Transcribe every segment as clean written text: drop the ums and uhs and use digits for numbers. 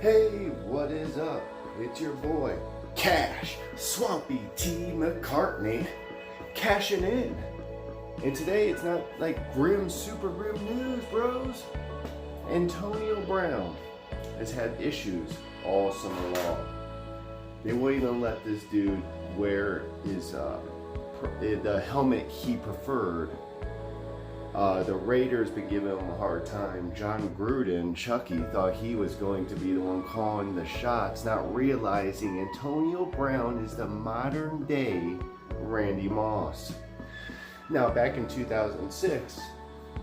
Hey, what is up? It's your boy, Cash Swampy T. McCartney, cashing in. And today it's not like super grim news, bros. Antonio Brown has had issues all summer long. They won't even let this dude wear his the helmet he preferred. The Raiders been giving him a hard time. John Gruden, Chucky, thought he was going to be the one calling the shots, not realizing Antonio Brown is the modern day Randy Moss. Now, back in 2006,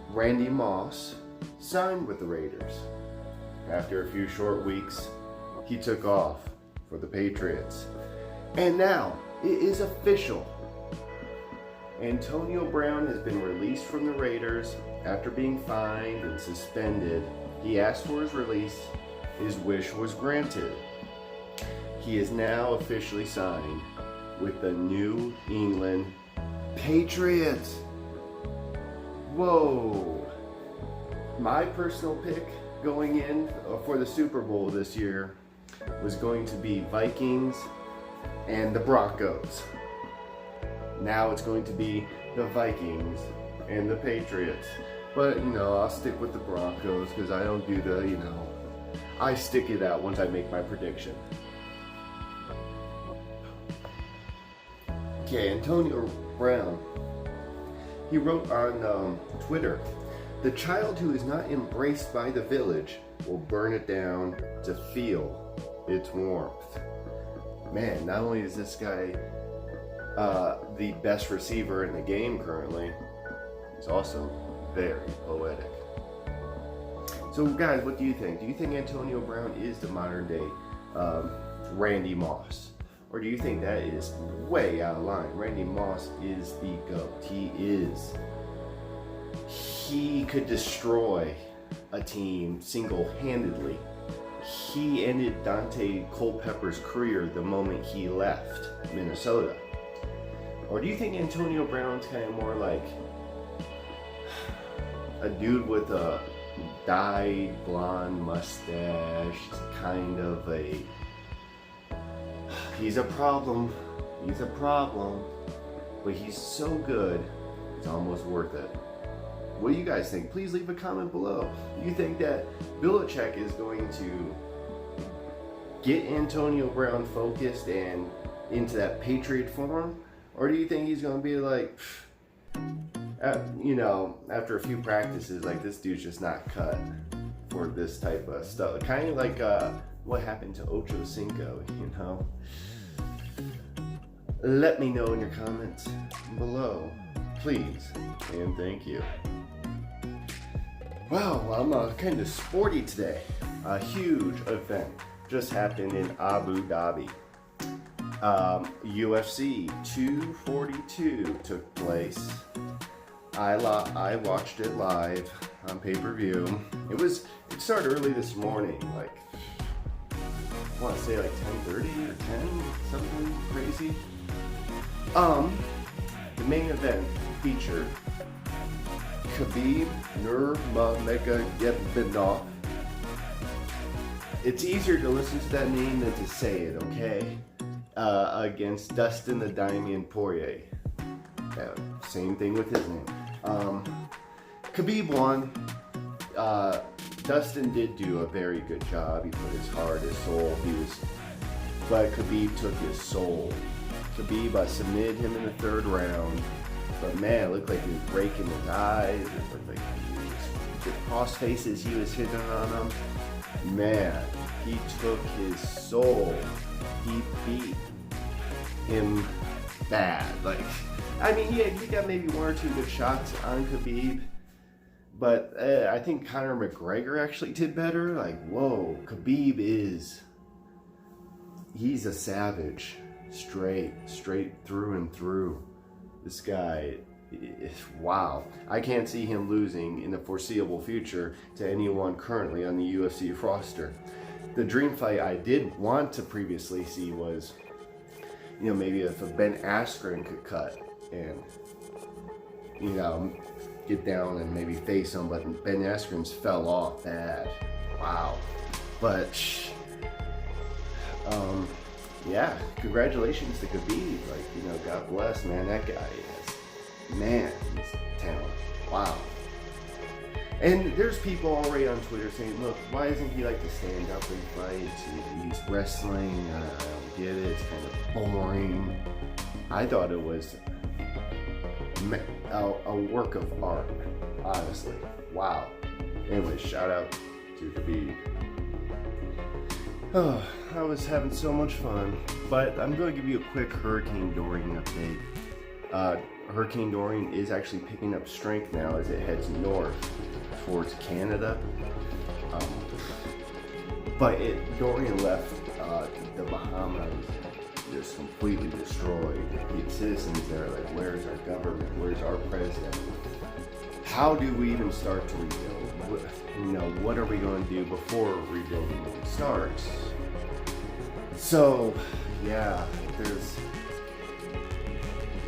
Randy Moss signed with the Raiders. After a few short weeks, he took off for the Patriots. And now, it is official. Antonio Brown has been released from the Raiders after being fined and suspended. He asked for his release. His wish was granted. He is now officially signed with the New England Patriots. Whoa. My personal pick going in for the Super Bowl this year was going to be Vikings and the Broncos. Now it's going to be the Vikings and the Patriots. But, I'll stick with the Broncos because I don't do the, I stick it out once I make my prediction. Okay, Antonio Brown, he wrote on Twitter, "The child who is not embraced by the village will burn it down to feel its warmth." Man, not only is this guy the best receiver in the game currently, he's also very poetic. So guys, what do you think? Do you think Antonio Brown is the modern day Randy Moss? Or do you think that is way out of line? Randy Moss is the GOAT. He could destroy a team single-handedly. He ended Dante Culpepper's career the moment he left Minnesota. Or do you think Antonio Brown's kind of more like a dude with a dyed blonde mustache, kind of a... He's a problem, but he's so good, it's almost worth it. What do you guys think? Please leave a comment below. Do you think that Belichick is going to get Antonio Brown focused and into that Patriot form? Or do you think he's going to be like, after a few practices, like, this dude's just not cut for this type of stuff? Kind of like what happened to Ocho Cinco, Let me know in your comments below, please, and thank you. Wow, I'm kind of sporty today. A huge event just happened in Abu Dhabi. UFC 242 took place. I watched it live on pay-per-view. It started early this morning, like, I want to say like 10:30 or 10, something crazy. The main event featured Khabib Nurmagomedov. It's easier to listen to that name than to say it, okay? Against Dustin the Diamond Poirier. Same thing with his name. Khabib won. Dustin did do a very good job. He put his heart, his soul. But Khabib took his soul. Khabib submitted him in the third round. But man, it looked like he was breaking his eyes. It looked like the cross faces he was hitting on him. Man, he took his soul. He beat him bad. He got maybe one or two good shots on Khabib, but I think Conor McGregor actually did better. Whoa, Khabib he's a savage, straight through and through. This guy, wow. I can't see him losing in the foreseeable future to anyone currently on the UFC roster. The dream fight I did want to previously see was, maybe if a Ben Askren could cut and, get down and maybe face him, but Ben Askren's fell off bad. Wow. But Yeah, congratulations to Khabib. Like, you know, God bless, man. That guy is, man, he's talent. Wow. And there's people already on Twitter saying, look, why isn't he like to stand up and fight? He's wrestling. I don't get it. It's kind of boring. I thought it was a work of art, honestly. Wow. Anyway, shout out to Khabib. Oh, I was having so much fun, but I'm going to give you a quick Hurricane Dorian update. Hurricane Dorian is actually picking up strength now as it heads north towards Canada. But Dorian left the Bahamas just completely destroyed. The citizens there are like, where's our government? Where's our president? How do we even start to rebuild? What are we going to do before rebuilding starts? So, yeah, if there's,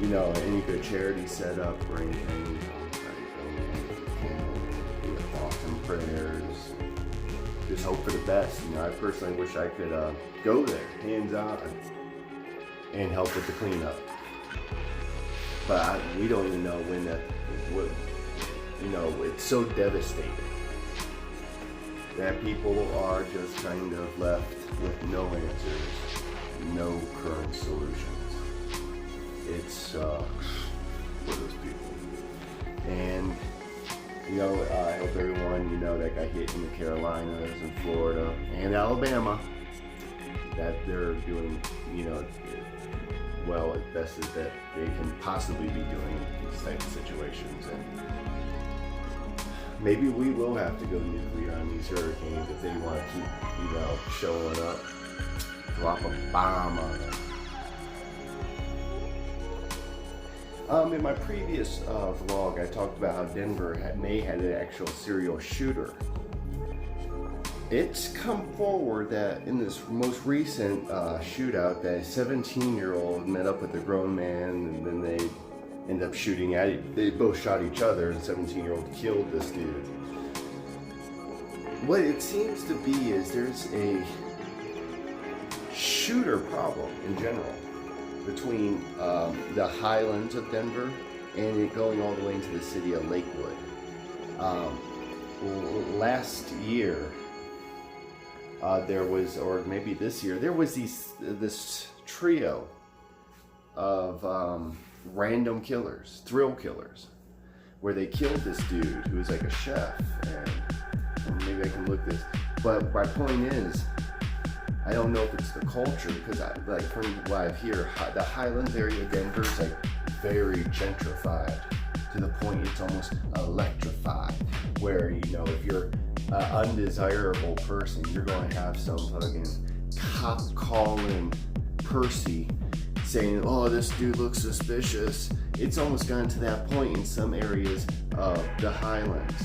any good charity set up or anything, thoughts and prayers. Just hope for the best. I personally wish I could go there, hands on, and help with the cleanup. But we don't even know when it's so devastating that people are just kind of left with no answers, no current solutions. It sucks for those people. And, I hope everyone, that got hit in the Carolinas and Florida and Alabama, that they're doing, well, as best as that they can possibly be doing in these types of situations. And maybe we will have to go nuclear on these hurricanes if they want to keep, showing up. Drop a bomb on them. In my previous vlog, I talked about how Denver may have an actual serial shooter. It's come forward that in this most recent shootout, that a 17-year-old met up with a grown man, and then they end up shooting at it. They both shot each other, and the 17-year-old killed this dude. What it seems to be is there's a shooter problem in general between the highlands of Denver and it going all the way into the city of Lakewood. Last year, there was, or maybe this year, there was this trio of random killers, thrill killers, where they killed this dude who was like a chef, and maybe I can look this, but my point is, I don't know if it's the culture, because from what I hear, the Highlands area of Denver is like very gentrified to the point it's almost electrified, where if you're an undesirable person, you're going to have some fucking cop calling Percy saying, oh, this dude looks suspicious. It's almost gotten to that point in some areas of the Highlands.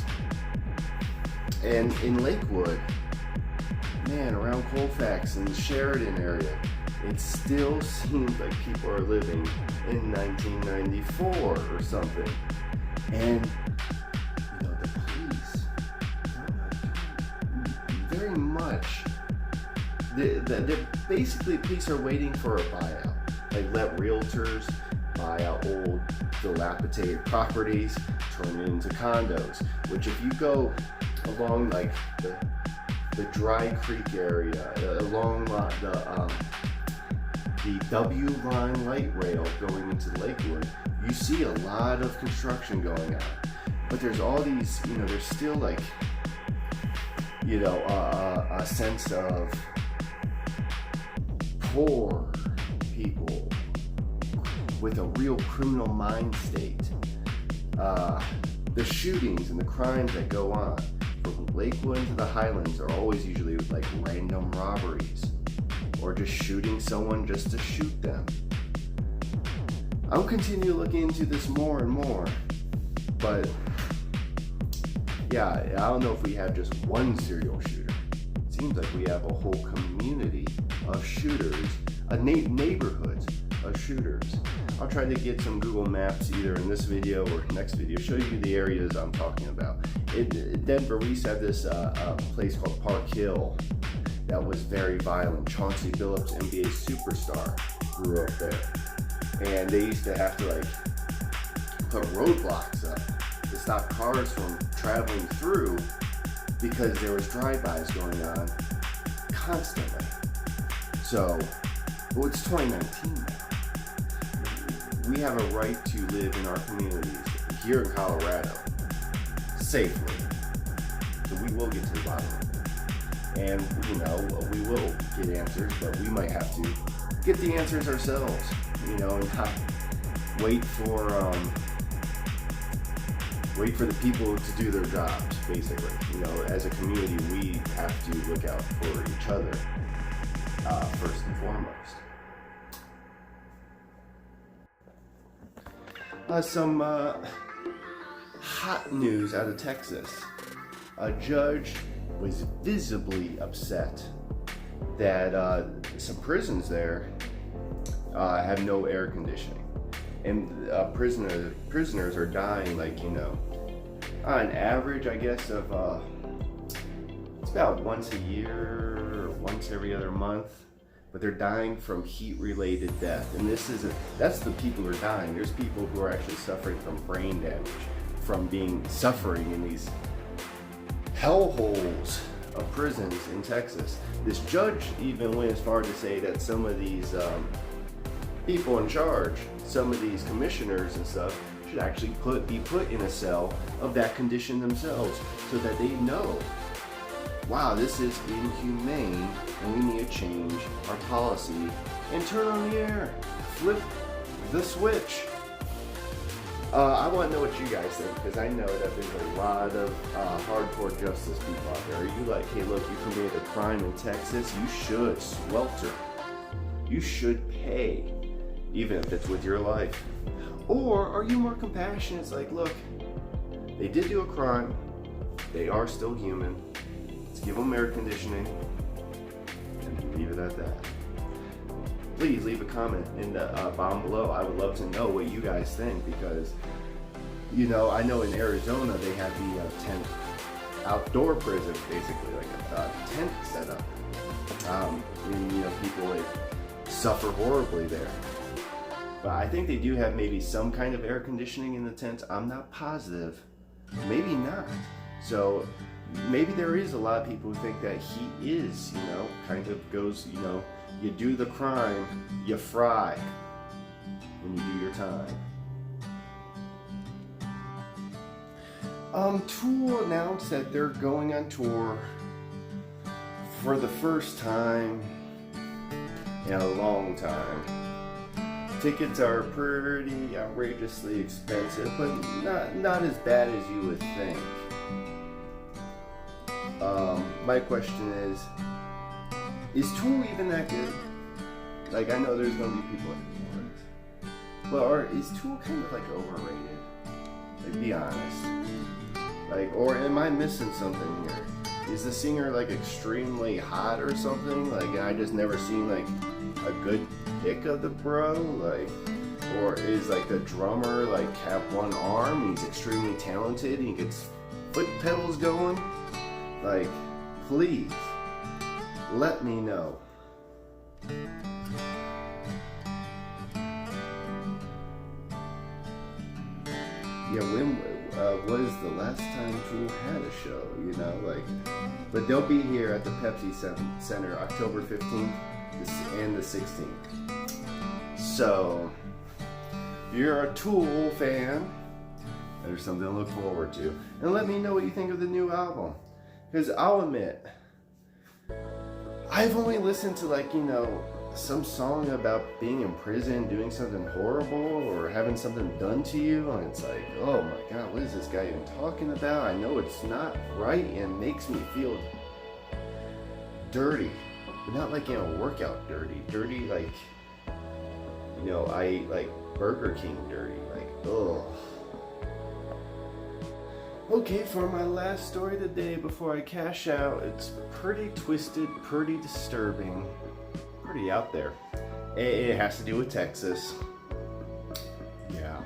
And in Lakewood, man, around Colfax and the Sheridan area, it still seems like people are living in 1994 or something. And, the police, very much, they're basically, police are waiting for a buyout. Like, let realtors buy out old, dilapidated properties, turn it into condos, which if you go along, like, the Dry Creek area, along the W line light rail going into Lakewood, you see a lot of construction going on. But there's all these, there's still like, a sense of poor people with a real criminal mind state. The shootings and the crimes that go on from Lakewood to the Highlands are always usually like random robberies or just shooting someone just to shoot them. I'll continue looking into this more and more, but yeah, I don't know if we have just one serial shooter. It seems like we have a whole community of shooters, neighborhoods of shooters. I'll try to get some Google Maps either in this video or next video, show you the areas I'm talking about. In Denver, we used to have this place called Park Hill, that was very violent. Chauncey Billups, NBA superstar, grew up there. And they used to have to like put roadblocks up to stop cars from traveling through because there was drive-bys going on constantly. So, well, it's 2019 now. We have a right to live in our communities here in Colorado safely. So we will get to the bottom of it. And, you know, we will get answers, but we might have to get the answers ourselves, you know, and not wait for the people to do their jobs, basically. You know, as a community, we have to look out for each other, first and foremost. Some hot news out of Texas. A judge was visibly upset that some prisons there have no air conditioning. And prisoners are dying, like, you know, on average, I guess, of it's about once a year or once every other month, but they're dying from heat-related death. And that's the people who are dying. There's people who are actually suffering from brain damage, from suffering in these hellholes of prisons in Texas. This judge even went as far to say that some of these people in charge, some of these commissioners and stuff, should actually be put in a cell of that condition themselves, so that they know, wow, this is inhumane and we need to change our policy and turn on the air, flip the switch. I want to know what you guys think, because I know that there's a lot of hardcore justice people out there. Are you like, hey, look, you committed a crime in Texas, you should swelter, you should pay, even if it's with your life? Or are you more compassionate? It's like, look, they did do a crime, they are still human, let's give them air conditioning, and leave it at that. Please leave a comment in the bottom below. I would love to know what you guys think, because, you know, I know in Arizona they have the tent outdoor prison, basically like a tent set up. And, you know, people like suffer horribly there. But I think they do have maybe some kind of air conditioning in the tent. I'm not positive. Maybe not. So maybe there is a lot of people who think that heat is, you know, kind of goes, you know, you do the crime, you fry when you do your time. Tool announced that they're going on tour for the first time in a long time. Tickets are pretty outrageously expensive, but not as bad as you would think. My question is Tool even that good? Like, I know there's gonna be people like, but is Tool kind of like overrated? Like, be honest. Like, or am I missing something here? Is the singer like extremely hot or something? Like, I just never seen like a good pic of the bro, like, or is like the drummer like have one arm and he's extremely talented and he gets foot pedals going? Like, please let me know. Yeah, when was the last time Tool had a show, you know, like, but they'll be here at the Pepsi Center October 15th and the 16th. So, if you're a Tool fan, there's something to look forward to. And let me know what you think of the new album. Because I'll admit, I've only listened to, like, you know, some song about being in prison, doing something horrible, or having something done to you, and it's like, oh my god, what is this guy even talking about? I know it's not right and makes me feel dirty, but not like in a workout dirty like, you know, I like Burger King dirty, like, ugh. Okay, for my last story of the day before I cash out, it's pretty twisted, pretty disturbing, pretty out there. It has to do with Texas. Yeah.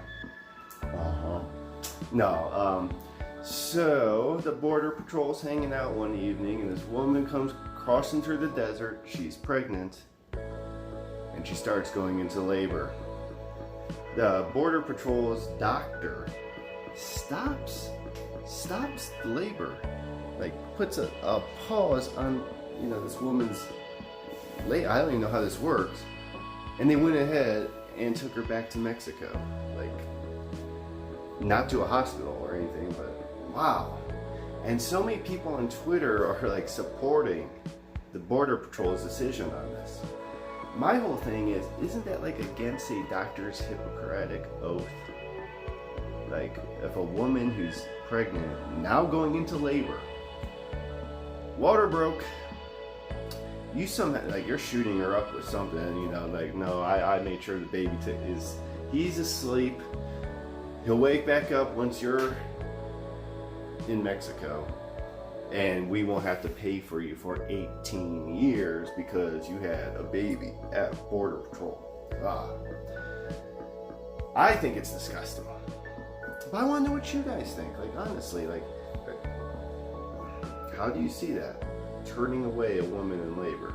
No, so the Border Patrol's hanging out one evening and this woman comes crossing through the desert. She's pregnant, and she starts going into labor. The Border Patrol's doctor stops labor, like puts a pause on, you know, this woman's late. I don't even know how this works. And they went ahead and took her back to Mexico, like not to a hospital or anything, but wow. And so many people on Twitter are like supporting the Border Patrol's decision on this. My whole thing is, isn't that like against a doctor's Hippocratic oath? Like, if a woman who's pregnant, now going into labor, water broke, you somehow, like, you're shooting her up with something, you know, like, no, I made sure the baby he's asleep. He'll wake back up once you're in Mexico, and we won't have to pay for you for 18 years because you had a baby at Border Patrol. I think it's disgusting. But I want to know what you guys think. Like, honestly, like, how do you see that? Turning away a woman in labor.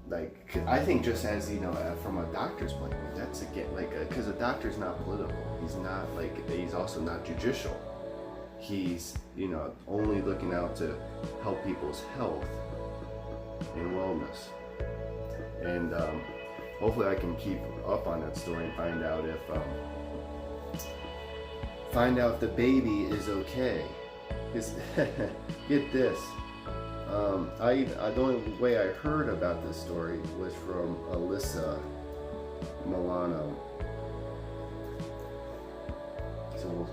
Like, I think just as, you know, from a doctor's point of view, that's again, like, because a doctor's not political. He's not, like, he's also not judicial. He's, you know, only looking out to help people's health and wellness. And hopefully I can keep up on that story and find out if the baby is okay. Because get this, the only way I heard about this story was from Alyssa Milano. So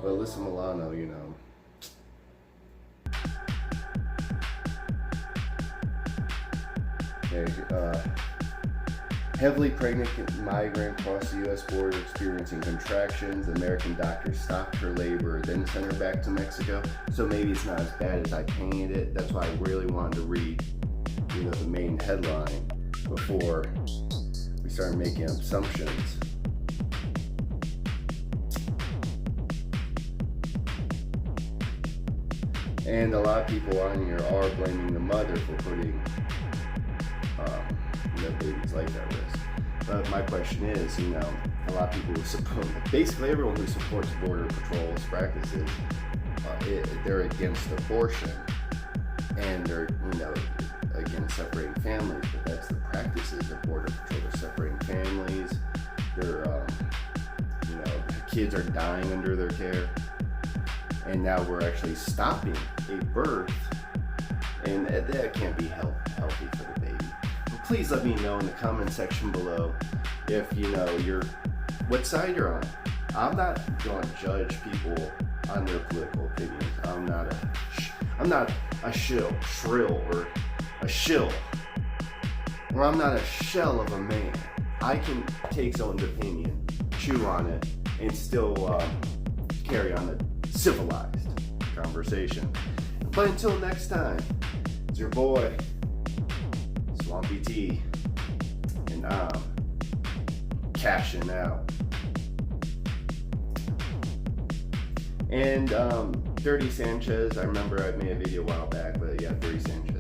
well, Alyssa Milano, you know, heavily pregnant migrant crossed the U.S. border experiencing contractions. American doctors stopped her labor, then sent her back to Mexico. So maybe it's not as bad as I painted it. That's why I really wanted to read, you know, the main headline before we started making assumptions. And a lot of people on here are blaming the mother for putting the baby's life at risk. But my question is, you know, a lot of people who support, basically everyone who supports Border Patrol's practices, they're against abortion, and they're, you know, against separating families. But that's the practices of Border Patrol. They're separating families. They're, you know, kids are dying under their care. And now we're actually stopping a birth, and that can't be healthy for the baby. And please let me know in the comment section below if, you know, what side you're on. I'm not going to judge people on their political opinions. I'm not a shrill, or a shill, or I'm not a shell of a man. I can take someone's opinion, chew on it, and still carry on a civilized conversation. But until next time, it's your boy Swampy T, and I'm cashing out. And Dirty Sanchez, I remember I made a video a while back, but yeah, Dirty Sanchez.